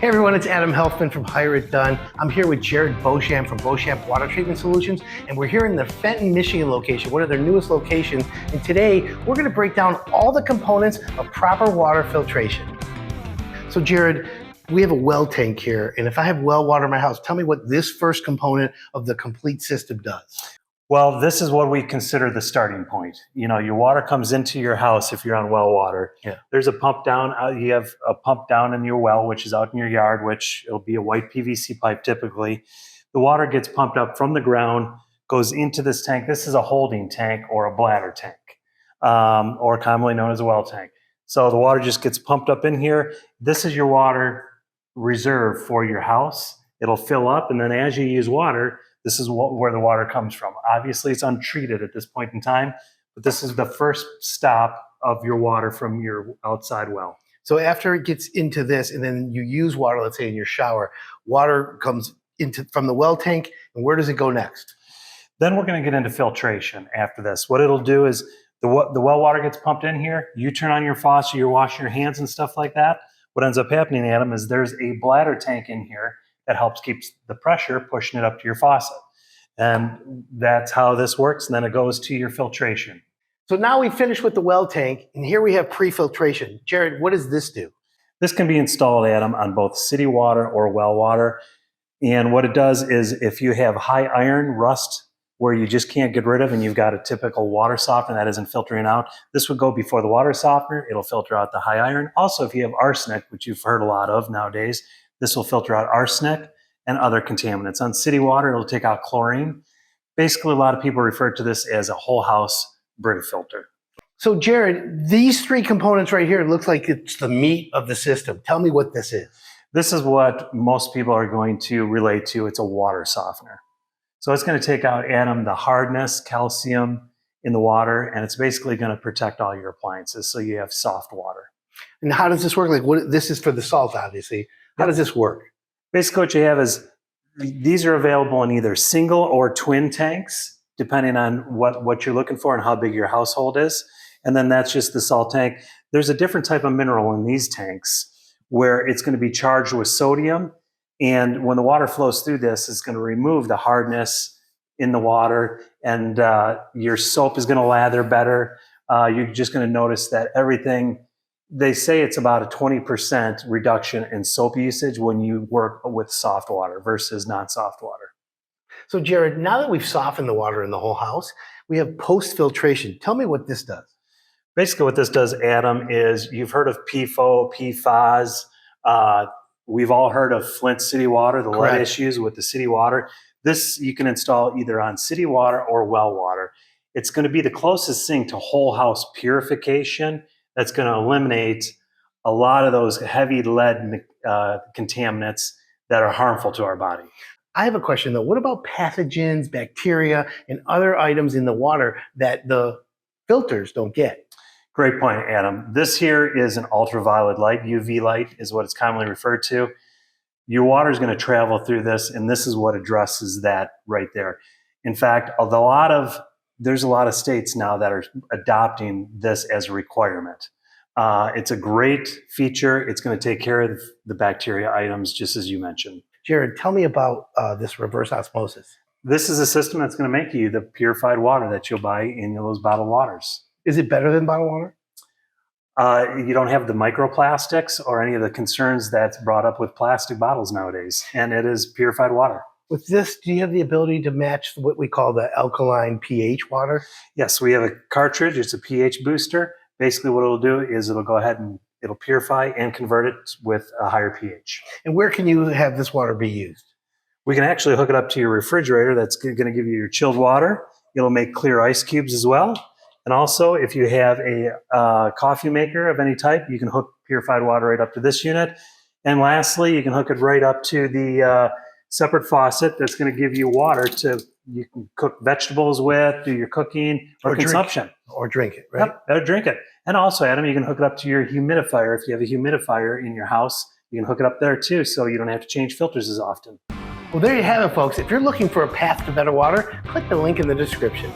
Hey everyone, it's Adam Helfman from Hire It Done. I'm here with Jerrad from Beauchamp Water Treatment Solutions, and we're here in the Fenton, Michigan location, one of their newest locations. And today, we're gonna break down all the components of proper water filtration. So Jerrad, we have a well tank here, and if I have well water in my house, tell me what this first component of the complete system does. Well, this is what we consider the starting point. You know, your water comes into your house if you're on well water. Yeah. There's a pump down. You have a pump down in your well, which is out in your yard, which it'll be a white PVC pipe typically. The water gets pumped up from the ground, goes into this tank. This is a holding tank or a bladder tank, or commonly known as a well tank. So the water just gets pumped up in here. This is your water reserve for your house. It'll fill up, and then as you use water, this is where the water comes from. Obviously, it's untreated at this point in time, but this is the first stop of your water from your outside well. So after it gets into this, and then you use water, let's say in your shower, water comes from the well tank, and where does it go next? Then we're gonna get into filtration after this. What it'll do is the well water gets pumped in here, you turn on your faucet, you're washing your hands and stuff like that. What ends up happening, Adam, is there's a bladder tank in here that helps keep the pressure, pushing it up to your faucet. And that's how this works. And then it goes to your filtration. So now we finished with the well tank, and here we have pre-filtration. Jerrad, what does this do? This can be installed, Adam, on both city water or well water. And what it does is if you have high iron rust where you just can't get rid of, and you've got a typical water softener that isn't filtering out, this would go before the water softener. It'll filter out the high iron. Also, if you have arsenic, which you've heard a lot of nowadays, this will filter out arsenic and other contaminants. On city water, it'll take out chlorine. Basically, a lot of people refer to this as a whole house Brita filter. So Jerrad, these three components right here, it looks like it's the meat of the system. Tell me what this is. This is what most people are going to relate to. It's a water softener. So it's going to take out, Adam, the hardness, calcium in the water, and it's basically going to protect all your appliances so you have soft water. And how does this work? Like, this is for the salt, obviously. How does this work? Basically, what you have is these are available in either single or twin tanks, depending on what you're looking for and how big your household is. And then that's just the salt tank. There's a different type of mineral in these tanks where it's going to be charged with sodium. And when the water flows through this, it's going to remove the hardness in the water, and your soap is going to lather better. You're just going to notice that everything. They say it's about a 20% reduction in soap usage when you work with soft water versus non-soft water. So Jerrad, now that we've softened the water in the whole house, we have post-filtration. Tell me what this does. Basically what this does, Adam, is you've heard of PFO, PFAS. We've all heard of Flint city water, the lead issues with the city water. This you can install either on city water or well water. It's going to be the closest thing to whole house purification that's going to eliminate a lot of those heavy lead contaminants that are harmful to our body. I have a question though. What about pathogens, bacteria, and other items in the water that the filters don't get? Great point, Adam. This here is an ultraviolet light. UV light is what it's commonly referred to. Your water is going to travel through this, and this is what addresses that right there. In fact, there's a lot of states now that are adopting this as a requirement. It's a great feature. It's going to take care of the bacteria items, just as you mentioned. Jerrad, tell me about this reverse osmosis. This is a system that's going to make you the purified water that you'll buy in those bottled waters. Is it better than bottled water? You don't have the microplastics or any of the concerns that's brought up with plastic bottles nowadays, and it is purified water. With this, do you have the ability to match what we call the alkaline pH water? Yes, we have a cartridge. It's a pH booster. Basically what it'll do is it'll go ahead and it'll purify and convert it with a higher pH. And where can you have this water be used? We can actually hook it up to your refrigerator. That's going to give you your chilled water. It'll make clear ice cubes as well. And also, if you have a coffee maker of any type, you can hook purified water right up to this unit. And lastly, you can hook it right up to the separate faucet that's going to give you water you can cook vegetables with, do your cooking or consumption. Or drink it, right? Yep, or drink it. And also, Adam, you can hook it up to your humidifier. If you have a humidifier in your house, you can hook it up there too, so you don't have to change filters as often. Well, there you have it, folks. If you're looking for a path to better water, click the link in the description.